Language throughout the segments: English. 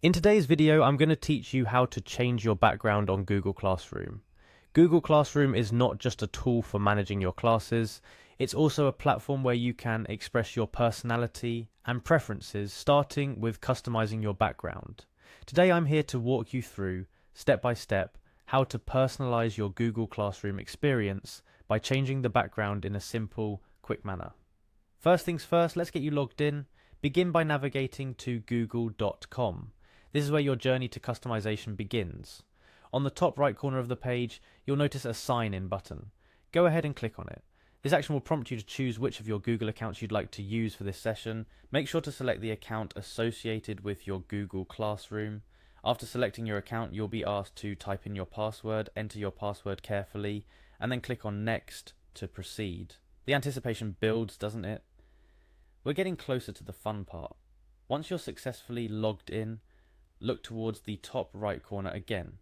In today's video, I'm going to teach you how to change your background on Google Classroom. Google Classroom is not just a tool for managing your classes, it's also a platform where you can express your personality and preferences, starting with customizing your background. Today I'm here to walk you through, step by step, how to personalize your Google Classroom experience by changing the background in a simple, quick manner. First things first, let's get you logged in. Begin by navigating to google.com. This is where your journey to customization begins. On the top right corner of the page, you'll notice a sign in button. Go ahead and click on it. This action will prompt you to choose which of your Google accounts you'd like to use for this session. Make sure to select the account associated with your Google Classroom. After selecting your account, you'll be asked to type in your password, enter your password carefully, and then click on Next to proceed. The anticipation builds, doesn't it? We're getting closer to the fun part. Once you're successfully logged in, look towards the top right corner again,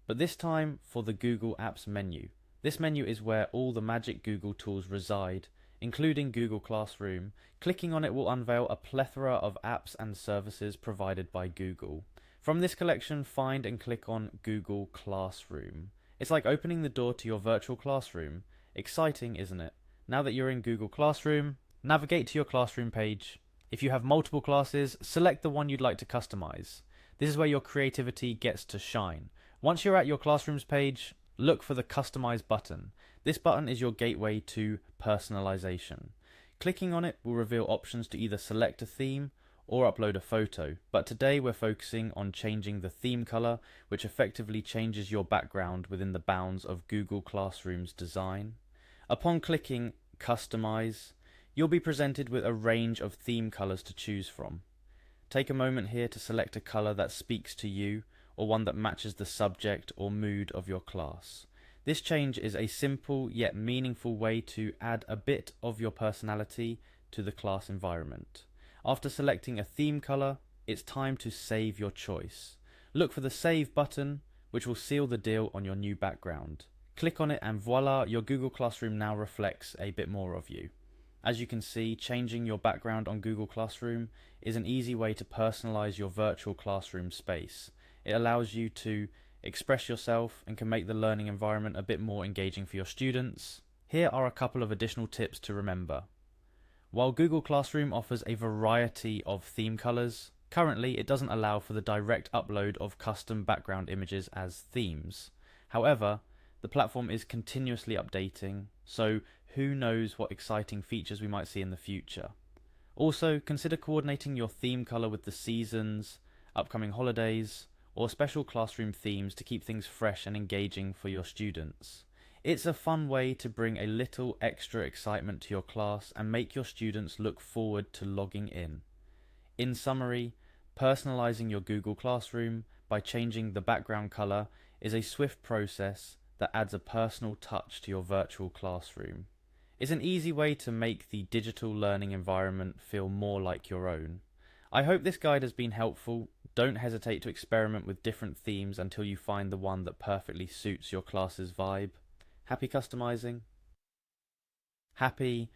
but this time for the Google Apps menu. This menu is where all the magic Google tools reside, including Google Classroom. Clicking on it will unveil a plethora of apps and services provided by Google. From this collection, find and click on Google Classroom. It's like opening the door to your virtual classroom. Exciting, isn't it? Now that you're in Google Classroom, navigate to your classroom page. If you have multiple classes, select the one you'd like to customize. This is where your creativity gets to shine. Once you're at your Classrooms page, look for the Customize button. This button is your gateway to personalization. Clicking on it will reveal options to either select a theme or upload a photo, but today we're focusing on changing the theme color, which effectively changes your background within the bounds of Google Classroom's design. Upon clicking Customize, you'll be presented with a range of theme colors to choose from. Take a moment here to select a color that speaks to you or one that matches the subject or mood of your class. This change is a simple yet meaningful way to add a bit of your personality to the class environment. After selecting a theme color, it's time to save your choice. Look for the Save button, which will seal the deal on your new background. Click on it and voila, your Google Classroom now reflects a bit more of you. As you can see, changing your background on Google Classroom is an easy way to personalize your virtual classroom space. It allows you to express yourself and can make the learning environment a bit more engaging for your students. Here are a couple of additional tips to remember. While Google Classroom offers a variety of theme colors, currently it doesn't allow for the direct upload of custom background images as themes. However, the platform is continuously updating, so who knows what exciting features we might see in the future. Also, consider coordinating your theme color with the seasons, upcoming holidays, or special classroom themes to keep things fresh and engaging for your students. It's a fun way to bring a little extra excitement to your class and make your students look forward to logging in. In summary, personalizing your Google Classroom by changing the background color is a swift process that adds a personal touch to your virtual classroom. It's an easy way to make the digital learning environment feel more like your own. I hope this guide has been helpful. Don't hesitate to experiment with different themes until you find the one that perfectly suits your class's vibe. Happy customizing? Happy